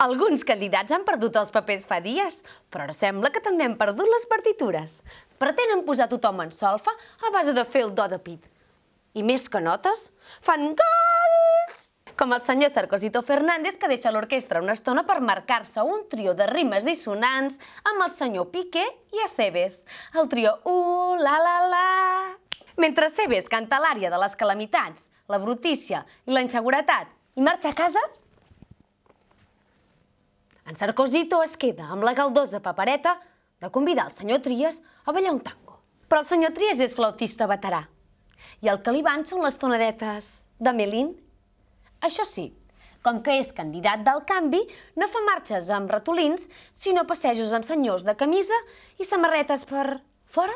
Alguns candidats han perdut els papers fa dies, però ara sembla que també han perdut les partitures. Pretenen posar tothom en solfa a base de fer el do de pit. I més que notes, fan gols! Com el senyor Sarcosito Fernández, que deixa l'orquestra una estona per marcar-se un trio de rimes dissonants amb el senyor Piqué i Acebes. El trio la. Mentre Acebes canta l'ària de les calamitats, la brutícia i la inseguretat i marxa a casa, en Sarcosito es queda amb la galdosa papereta de convidar el senyor Trias a ballar un tango. Però el senyor Trias és flautista veterà i el que li van són les tonadetes de Melín. Això sí, com que és candidat del canvi, no fa marxes amb ratolins, sinó passejos amb senyors de camisa i samarretes per fora.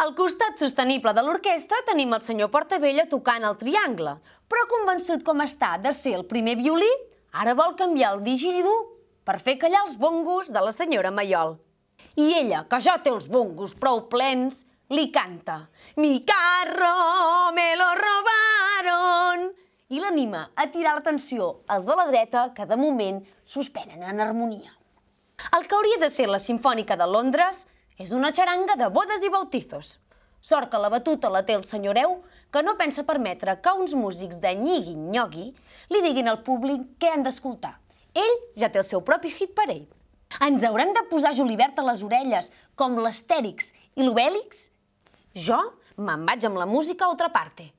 Al costat sostenible de l'orquestra tenim el senyor Portabella tocant el triangle, però convençut com està de ser el primer violí, ara vol canviar el digeridú per fer callar els bongos de la senyora Mayol. I ella, que ja té els bongos prou plens, li canta «Mi carro me lo robaron» i l'anima a tirar l'atenció als de la dreta, que de moment suspenen en harmonia. El que hauria de ser la Simfònica de Londres és una xaranga de bodes i bautizos. Sort que la batuta la té el senyoreu, que no pensa permetre que uns músics de nyigui-nyogui li diguin al públic què han d'escoltar. Ell ja té el seu propi hit parade. Ens haurem de posar julivert a les orelles, com l'Astèrix i l'Obèlix? Jo me'n vaig amb la música a otra parte.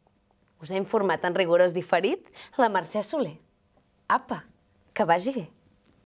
Us ha informat en rigorós diferit la Mercè Soler. Apa, que vagi bé.